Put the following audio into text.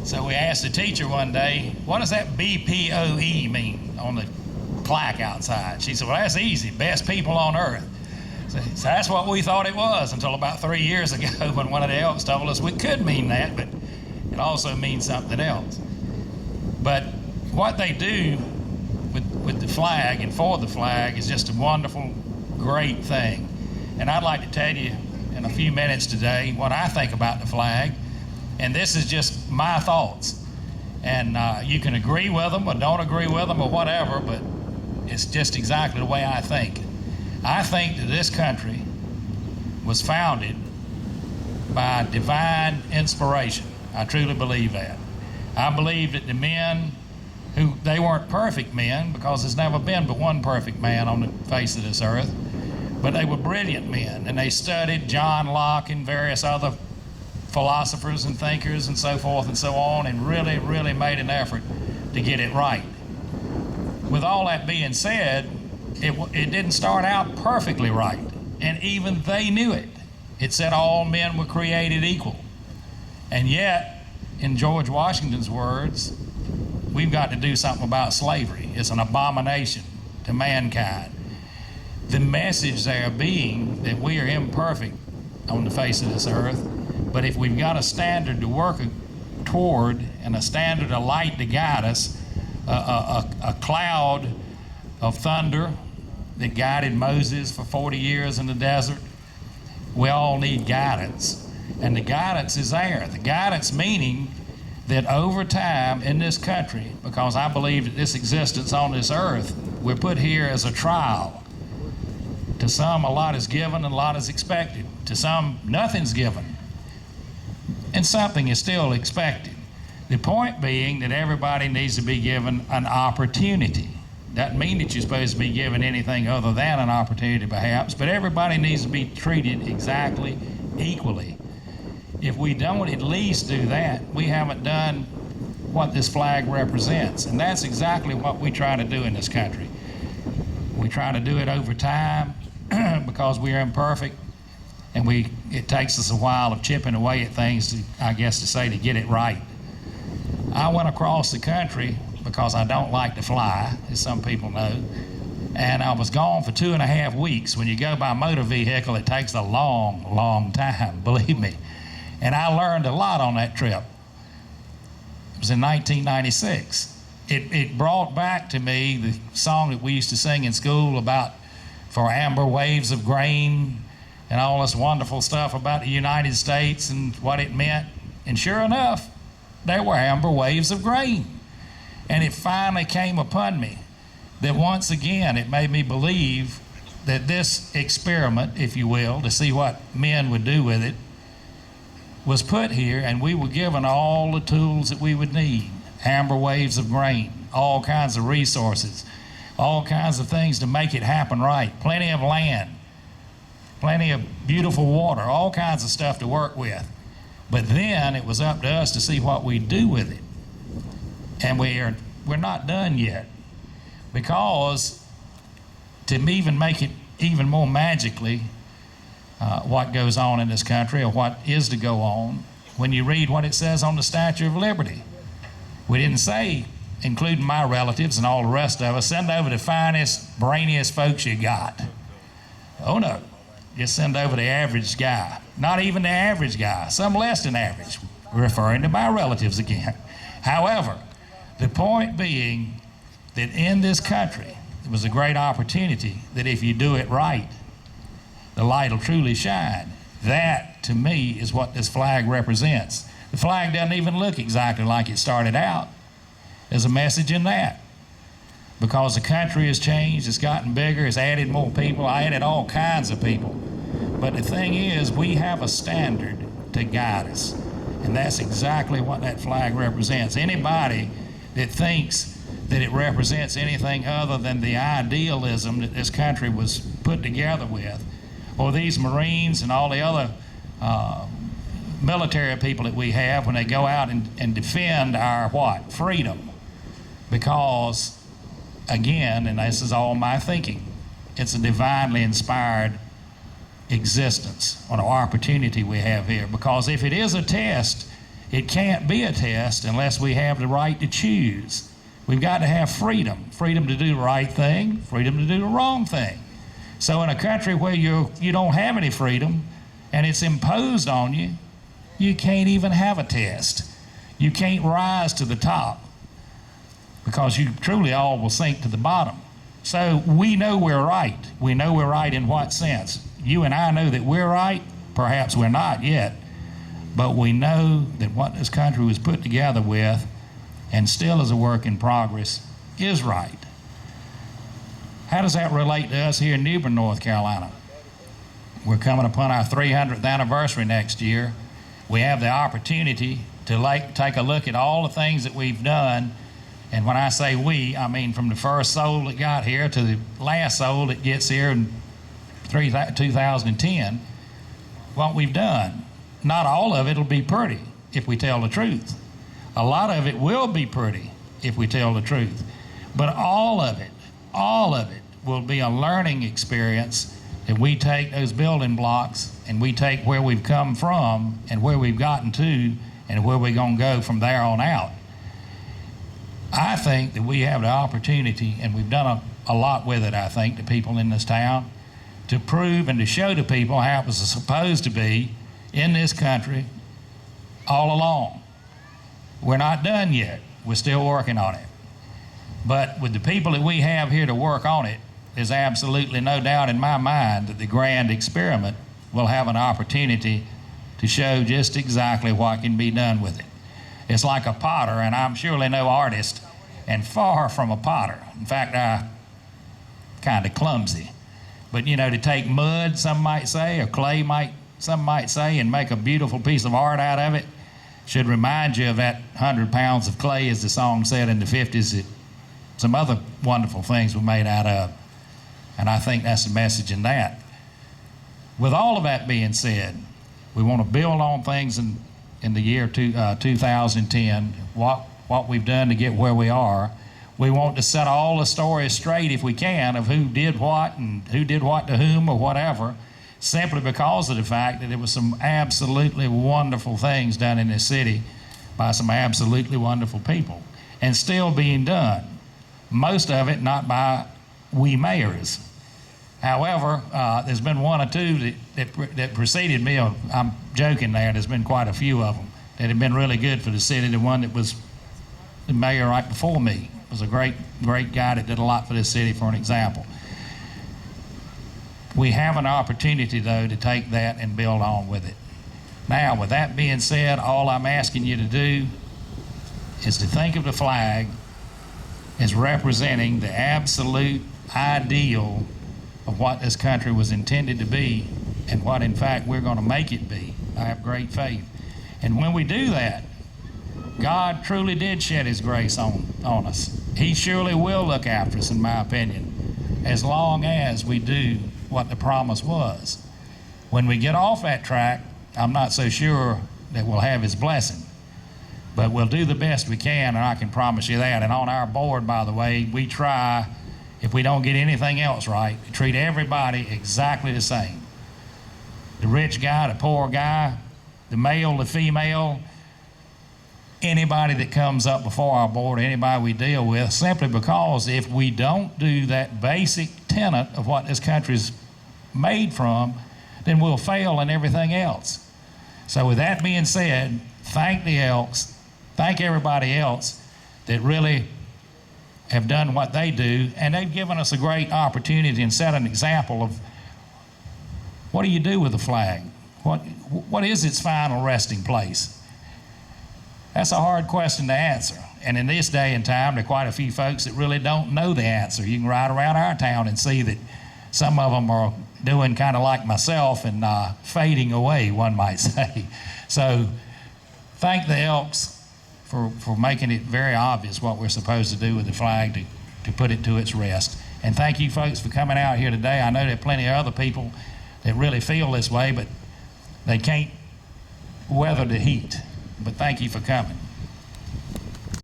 So we asked the teacher one day, what does that BPOE mean on the plaque outside? She said, well, that's easy, best people on earth. So that's what we thought it was until about 3 years ago when one of the elks told us we could mean that, but it also means something else. But what they do with the flag and for the flag is just a wonderful, great thing. And I'd like to tell you in a few minutes today what I think about the flag. And this is just my thoughts. And you can agree with them or don't agree with them or whatever, but it's just exactly the way I think. I think that this country was founded by divine inspiration. I truly believe that. I believe that the men they weren't perfect men, because there's never been but one perfect man on the face of this earth, but they were brilliant men, and they studied John Locke and various other philosophers and thinkers and so forth and so on, and really, really made an effort to get it right. With all that being said, it didn't start out perfectly right, and even they knew it. It said all men were created equal. And yet, in George Washington's words, we've got to do something about slavery. It's an abomination to mankind. The message there being that we are imperfect on the face of this earth, but if we've got a standard to work toward and a standard of light to guide us, a cloud of thunder that guided Moses for 40 years in the desert, we all need guidance. And the guidance is there. The guidance meaning that over time in this country, because I believe that this existence on this earth, we're put here as a trial. To some, a lot is given and a lot is expected. To some, nothing's given, and something is still expected. The point being that everybody needs to be given an opportunity. Doesn't mean that you're supposed to be given anything other than an opportunity perhaps, but everybody needs to be treated exactly equally. If we don't at least do that, we haven't done what this flag represents. And that's exactly what we try to do in this country. We try to do it over time because we are imperfect, and it takes us a while of chipping away at things, to get it right. I went across the country because I don't like to fly, as some people know, and I was gone for 2.5 weeks. When you go by motor vehicle, it takes a long, long time, believe me. And I learned a lot on that trip. It was in 1996. It brought back to me the song that we used to sing in school about for amber waves of grain and all this wonderful stuff about the United States and what it meant. And sure enough, there were amber waves of grain. And it finally came upon me that once again it made me believe that this experiment, if you will, to see what men would do with it, was put here, and we were given all the tools that we would need. Amber waves of grain, all kinds of resources, all kinds of things to make it happen right. Plenty of land, plenty of beautiful water, all kinds of stuff to work with. But then it was up to us to see what we do with it. And we're not done yet, because to even make it even more magically what goes on in this country, or what is to go on, when you read what it says on the Statue of Liberty, we didn't say, including my relatives and all the rest of us, send over the finest, brainiest folks you got. Oh no, just send over the average guy. Not even the average guy, some less than average, referring to my relatives again. However, the point being that in this country, it was a great opportunity that if you do it right, the light will truly shine. That, to me, is what this flag represents. The flag doesn't even look exactly like it started out. There's a message in that. Because the country has changed, it's gotten bigger, it's added more people, I added all kinds of people. But the thing is, we have a standard to guide us. And that's exactly what that flag represents. Anybody that thinks that it represents anything other than the idealism that this country was put together with, or these Marines and all the other military people that we have when they go out and defend our what? Freedom. Because, again, and this is all my thinking, it's a divinely inspired existence or an opportunity we have here. Because if it is a test, It can't be a test unless we have the right to choose. We've got to have freedom. Freedom to do the right thing, freedom to do the wrong thing. So in a country where you don't have any freedom and it's imposed on you, you can't even have a test. You can't rise to the top because you truly all will sink to the bottom. So we know we're right. We know we're right in what sense? You and I know that we're right. Perhaps we're not yet. But we know that what this country was put together with, and still is a work in progress, is right. How does that relate to us here in New Bern, North Carolina? We're coming upon our 300th anniversary next year. We have the opportunity to take a look at all the things that we've done. And when I say we, I mean from the first soul that got here to the last soul that gets here in 2010, what we've done. Not all of it will be pretty if we tell the truth. A lot of it will be pretty if we tell the truth. But all of it will be a learning experience that we take those building blocks and we take where we've come from and where we've gotten to and where we're going to go from there on out. I think that we have the opportunity, and we've done a lot with it, I think, to people in this town, to prove and to show to people how it was supposed to be in this country all along. We're not done yet. We're still working on it. But with the people that we have here to work on it, there's absolutely no doubt in my mind that the grand experiment will have an opportunity to show just exactly what can be done with it. It's like a potter, and I'm surely no artist, and far from a potter. In fact, I'm kind of clumsy. But you know, to take mud, some might say, or clay, some might say, and make a beautiful piece of art out of it, should remind you of that 100 pounds of clay, as the song said in the 50s, that some other wonderful things were made out of. And I think that's the message in that. With all of that being said, we want to build on things in the year 2010, what we've done to get where we are. We want to set all the stories straight if we can of who did what and who did what to whom or whatever, simply because of the fact that there was some absolutely wonderful things done in this city by some absolutely wonderful people and still being done. Most of it not by we mayors. However, there's been one or two that preceded me. I'm joking there. There's been quite a few of them that have been really good for the city. The one that was the mayor right before me was a great guy that did a lot for this city, for an example. We have an opportunity, though, to take that and build on with it. Now, with that being said, all I'm asking you to do is to think of the flag as representing the absolute ideal of what this country was intended to be and what, in fact, we're going to make it be. I have great faith. And when we do that, God truly did shed His grace on us. He surely will look after us, in my opinion, as long as we do what the promise was. When we get off that track, I'm not so sure that we'll have His blessing. But we'll do the best we can, and I can promise you that. And on our board, by the way, we try, if we don't get anything else right, to treat everybody exactly the same. The rich guy, the poor guy, the male, the female, anybody that comes up before our board, anybody we deal with, simply because if we don't do that basic tenet of what this country's made from, then we'll fail in everything else. So with that being said, thank the Elks, thank everybody else that really have done what they do, and they've given us a great opportunity and set an example of what do you do with the flag? What is its final resting place? That's a hard question to answer. And in this day and time, there are quite a few folks that really don't know the answer. You can ride around our town and see that some of them are doing kind of like myself and fading away, one might say. So thank the Elks for making it very obvious what we're supposed to do with the flag to put it to its rest. And thank you folks for coming out here today. I know there are plenty of other people that really feel this way, but they can't weather the heat. But thank you for coming.